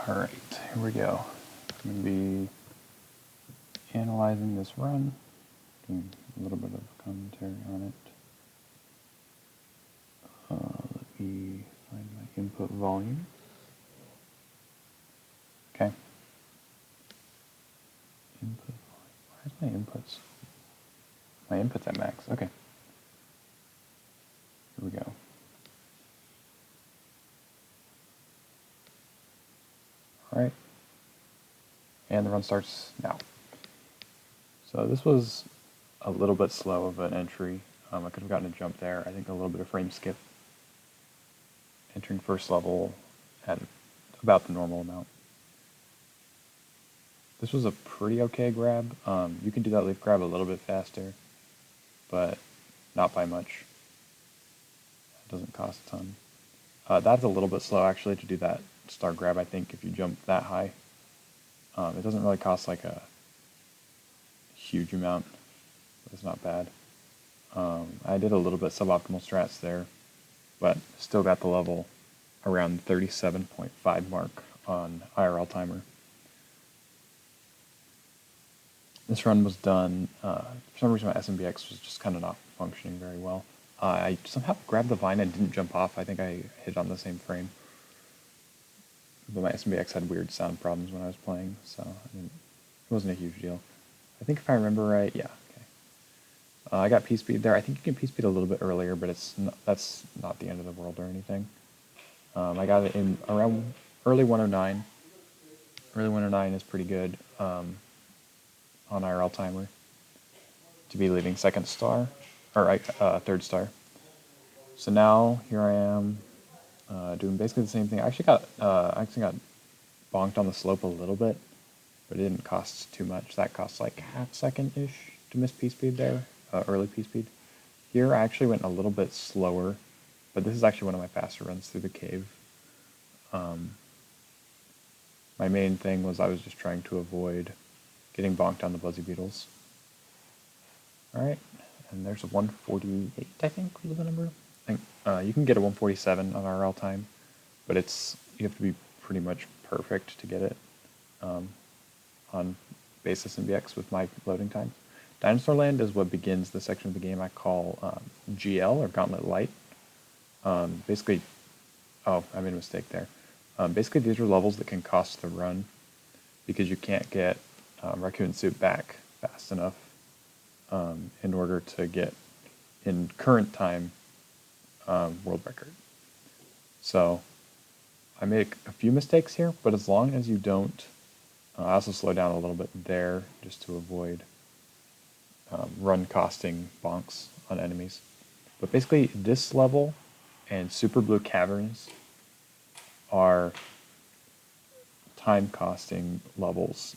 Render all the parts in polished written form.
Alright, here we go. I'm going to be analyzing this run, doing a little bit of commentary on it. Let me find my input volume. Okay. Input volume. Where's my inputs? My input's at max. Okay. Here we go. Alright. And the run starts now. So this was a little bit slow of an entry. I could have gotten a jump there. I think a little bit of frame skip. Entering first level at about the normal amount. This was a pretty okay grab. You can do that leaf grab a little bit faster, but not by much. It doesn't cost a ton. That's a little bit slow actually to do that star grab, I think, if you jump that high. It doesn't really cost like a huge amount, but it's not bad. I did a little bit suboptimal strats there, but still got the level around 37.5 mark on IRL timer. This run was done, for some reason my SMBX was just kind of not functioning very well. I somehow grabbed the vine and didn't jump off. I think I hit on the same frame. But my SMBX had weird sound problems when I was playing, so it wasn't a huge deal. I think if I remember right, yeah, okay. I got P-Speed there. I think you can P-Speed a little bit earlier, but that's not the end of the world or anything. I got it in around early 109. Early 109 is pretty good on IRL timer to be leaving second star, or third star. So now here I am doing basically the same thing. I actually got bonked on the slope a little bit, but it didn't cost too much. That cost like half second-ish to miss P-Speed there, early P-Speed. Here I actually went a little bit slower, but this is actually one of my faster runs through the cave. My main thing was I was just trying to avoid getting bonked on the Buzzy Beetles. Alright, and there's a 148, I think, was the number. I think you can get a 147 on RL time, but you have to be pretty much perfect to get it on basis MBX with my loading time. Dinosaur Land is what begins the section of the game I call GL, or Gauntlet Light. Basically, oh, I made a mistake there. Basically, these are levels that can cost the run because you can't get Raccoon Suit back fast enough in order to get, in current time, world record. So I made a few mistakes here, but as long as you don't, I also slow down a little bit there just to avoid run costing bonks on enemies. But basically, this level and Super Blue Caverns are time costing levels.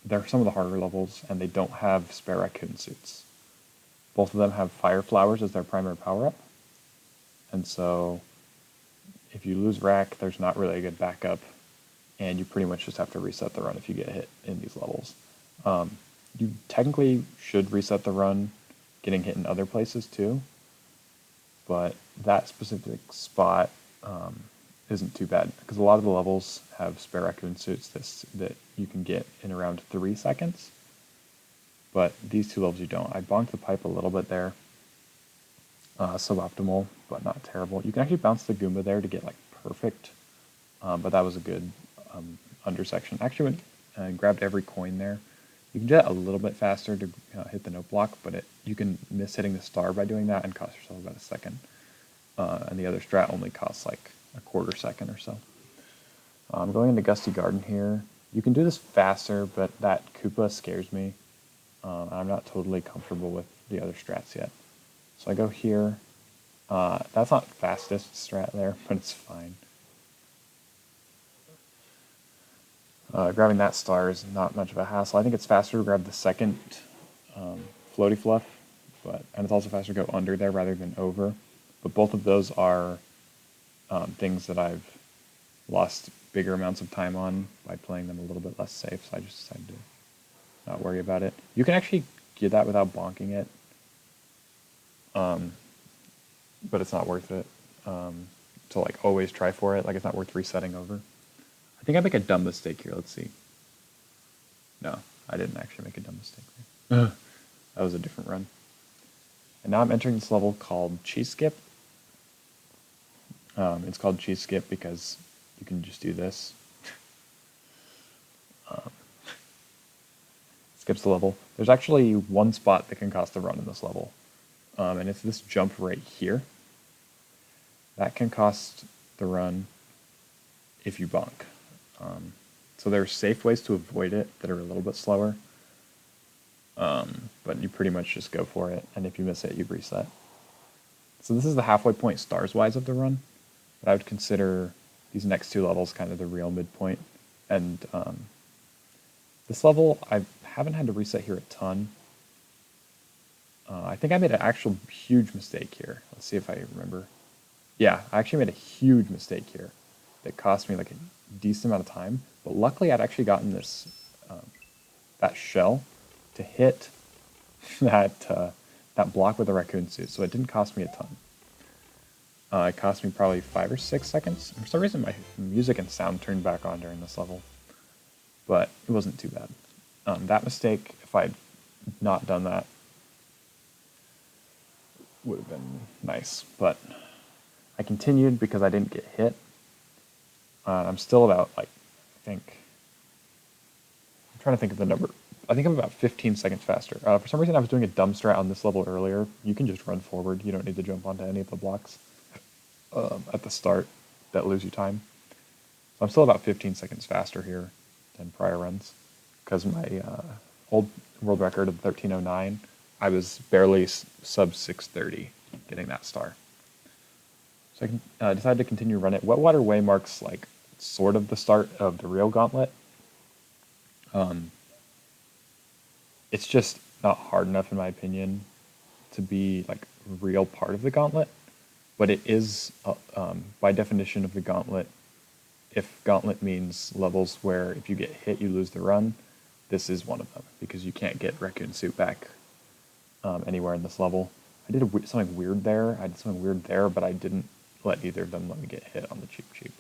They're some of the harder levels, and they don't have spare raccoon suits. Both of them have fire flowers as their primary power-up, and so if you lose rack, there's not really a good backup, and you pretty much just have to reset the run if you get hit in these levels. You technically should reset the run getting hit in other places too, but that specific spot isn't too bad, because a lot of the levels have spare raccoon suits that you can get in around 3 seconds, but these two levels you don't. I bonked the pipe a little bit there. Suboptimal, but not terrible. You can actually bounce the Goomba there to get like perfect, but that was a good undersection. Actually went and grabbed every coin there. You can do that a little bit faster to hit the note block, but you can miss hitting the star by doing that and cost yourself about a second. And the other strat only costs like a quarter second or so. I'm going into Gusty Garden here. You can do this faster, but that Koopa scares me. I'm not totally comfortable with the other strats yet. So I go here. That's not fastest strat there, but it's fine. Grabbing that star is not much of a hassle. I think it's faster to grab the second floaty fluff, and it's also faster to go under there rather than over. But both of those are things that I've lost bigger amounts of time on by playing them a little bit less safe, so I just decided to not worry about it. You can actually get that without bonking it, but it's not worth it to like always try for it. Like, it's not worth resetting over. think I make a dumb mistake here. Let's see. No, I didn't actually make a dumb mistake there. That was a different run. And now I'm entering this level called Cheese Skip. It's called Cheese Skip because you can just do this. Skips the level. There's actually one spot that can cost a run in this level. And it's this jump right here. That can cost the run if you bonk. So there are safe ways to avoid it that are a little bit slower. But you pretty much just go for it, and if you miss it, you reset. So this is the halfway point stars-wise of the run, but I would consider these next two levels kind of the real midpoint. And this level, I haven't had to reset here a ton. I think I made an actual huge mistake here. Let's see if I remember. Yeah, I actually made a huge mistake here that cost me like a decent amount of time, but luckily I'd actually gotten this that shell to hit that block with the raccoon suit, so it didn't cost me a ton. It cost me probably 5 or 6 seconds. For some reason, my music and sound turned back on during this level, but it wasn't too bad. That mistake, if I'd not done that, would have been nice, but I continued because I didn't get hit. I'm still about, like, I'm trying to think of the number. I think I'm about 15 seconds faster. For some reason, I was doing a dumb strat on this level earlier. You can just run forward. You don't need to jump onto any of the blocks at the start that lose you time. So I'm still about 15 seconds faster here than prior runs, because my old world record of 13:09, I was barely sub 6:30 getting that star. So I decided to continue run it. Wetwater Way marks like sort of the start of the real gauntlet. It's just not hard enough, in my opinion, to be like a real part of the gauntlet. But it is, by definition of the gauntlet, if gauntlet means levels where if you get hit, you lose the run, this is one of them, because you can't get Raccoon Suit back anywhere in this level. I did something weird there. I did something weird there, but I didn't let either of them let me get hit on the cheap.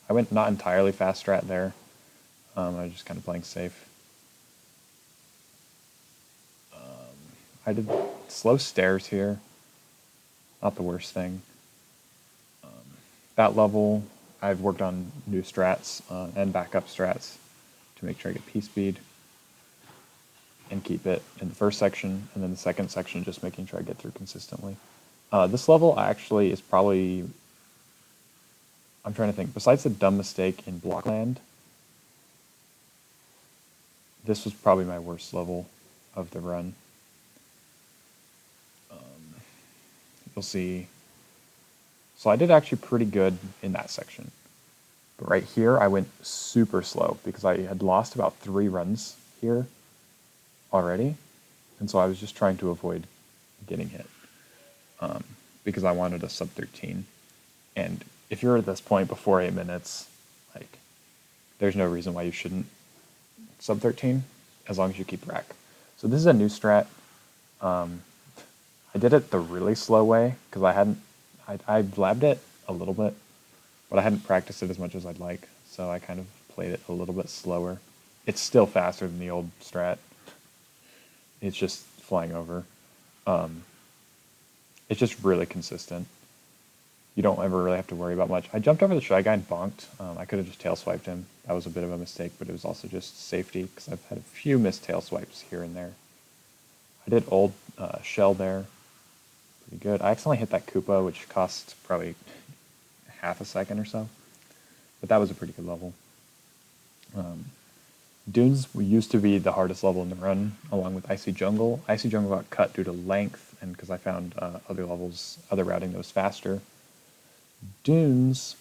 I went not entirely fast strat there. I was just kind of playing safe. I did slow stairs here. Not the worst thing. That level, I've worked on new strats and backup strats to make sure I get P-speed and keep it in the first section, and then the second section just making sure I get through consistently. This level actually is probably, I'm trying to think, besides the dumb mistake in Blockland, this was probably my worst level of the run. You'll see. So I did actually pretty good in that section. But right here, I went super slow because I had lost about 3 runs here already. And so I was just trying to avoid getting hit because I wanted a sub 13. And if you're at this point before 8 minutes, like, there's no reason why you shouldn't sub 13 as long as you keep rack. So this is a new strat. I did it the really slow way because I labbed it a little bit, but I hadn't practiced it as much as I'd like, so I kind of played it a little bit slower. It's still faster than the old strat. It's just flying over. It's just really consistent. You don't ever really have to worry about much. I jumped over the Shy Guy and bonked. I could have just tail swiped him. That was a bit of a mistake, but it was also just safety because I've had a few missed tail swipes here and there. I did old shell there. Pretty good. I accidentally hit that Koopa, which cost probably half a second or so. But that was a pretty good level. Dunes used to be the hardest level in the run, along with Icy Jungle. Icy Jungle got cut due to length, and because I found other routing that was faster. Dunes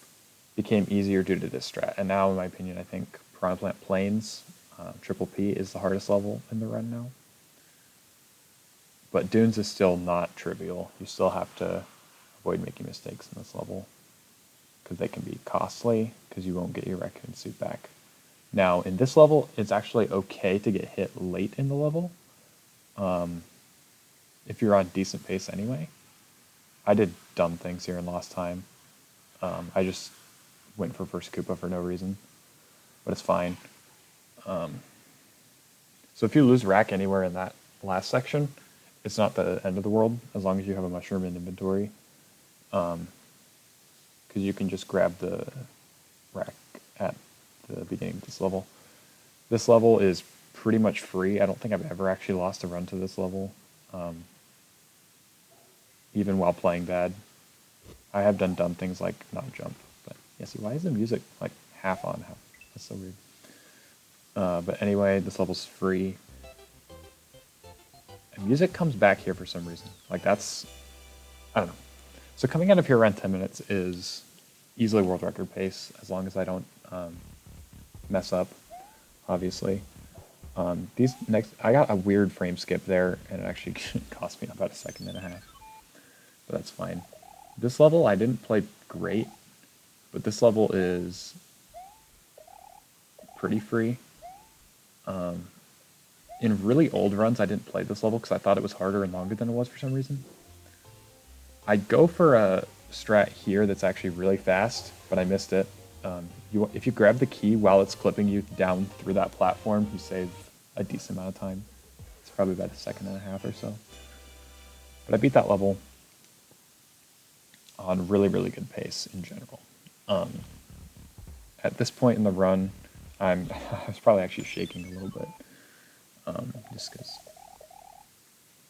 became easier due to this strat, and now, in my opinion, I think Piranha Plant Plains, Triple P, is the hardest level in the run now. But Dunes is still not trivial. You still have to avoid making mistakes in this level, because they can be costly, because you won't get your Raccoon Suit back. Now, in this level, it's actually okay to get hit late in the level, if you're on decent pace anyway. I did dumb things here and lost time. I just went for first Koopa for no reason. but it's fine. So if you lose rack anywhere in that last section, it's not the end of the world as long as you have a mushroom in inventory. Because you can just grab the rack at the beginning of this level. This level is pretty much free. I don't think I've ever actually lost a run to this level, even while playing bad. I have done dumb things like not jump, but yeah, see, why is the music like half on, half? That's so weird. But anyway, this level's free. And music comes back here for some reason. Like that's, I don't know. So coming out of here around 10 minutes is easily world record pace, as long as I don't mess up, obviously. These next, I got a weird frame skip there, and it actually cost me about 1.5 seconds. But that's fine. This level, I didn't play great, but this level is pretty free. In really old runs, I didn't play this level because I thought it was harder and longer than it was for some reason. I'd go for a strat here that's actually really fast, but I missed it. If you grab the key while it's clipping you down through that platform, you save a decent amount of time. It's probably about 1.5 seconds or so. But I beat that level on really, really good pace in general. At this point in the run, I was probably actually shaking a little bit, just because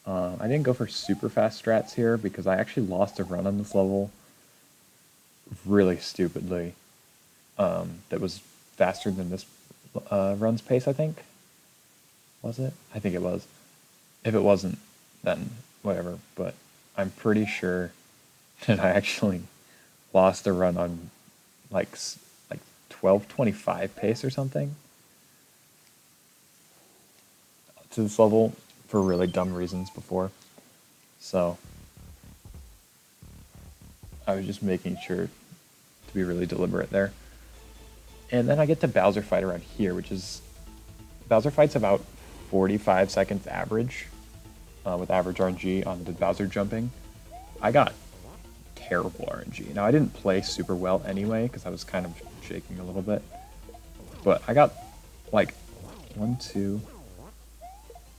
I didn't go for super fast strats here because I actually lost a run on this level really stupidly. That was faster than this run's pace, I think. Was it? I think it was. If it wasn't, then whatever. But I'm pretty sure that I actually lost a run on like 12:25 pace or something to this level for really dumb reasons before. So I was just making sure to be really deliberate there. And then I get to Bowser Fight around here, which is... Bowser Fight's about 45 seconds average, with average RNG on the Bowser jumping. I got terrible RNG. Now, I didn't play super well anyway, because I was kind of shaking a little bit. But I got, like, 1, 2...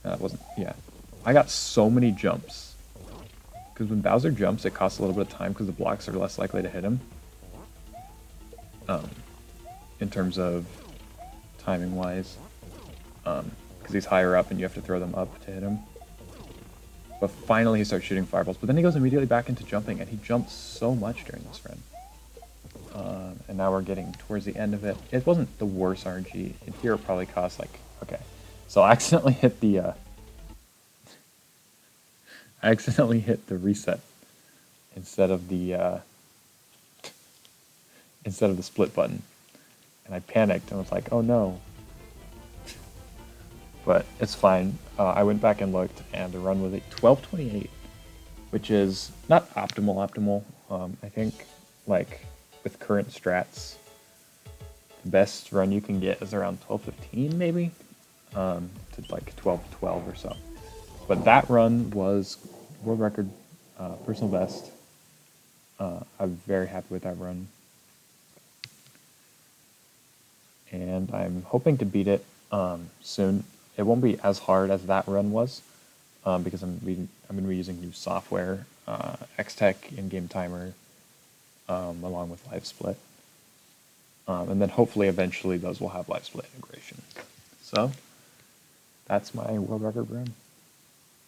No, that wasn't... Yeah. I got so many jumps. Because when Bowser jumps, it costs a little bit of time, because the blocks are less likely to hit him. In terms of timing-wise. Because he's higher up, and you have to throw them up to hit him. But finally he starts shooting fireballs. But then he goes immediately back into jumping, and he jumps so much during this run. And now we're getting towards the end of it. It wasn't the worst RNG. In here it probably cost like... Okay. So I accidentally hit the... I accidentally hit the reset instead of the split button. And I panicked and was like, oh no. But it's fine. I went back and looked, and the run was at 12:28, which is not optimal. I think, like, with current strats, the best run you can get is around 12:15, maybe, to like 12:12 or so. But that run was world record, personal best. I'm very happy with that run. And I'm hoping to beat it soon. It won't be as hard as that run was, because I'm going to be using new software, xtech, in-game timer, along with live split. And then hopefully eventually those will have live split integration. So that's my world record run.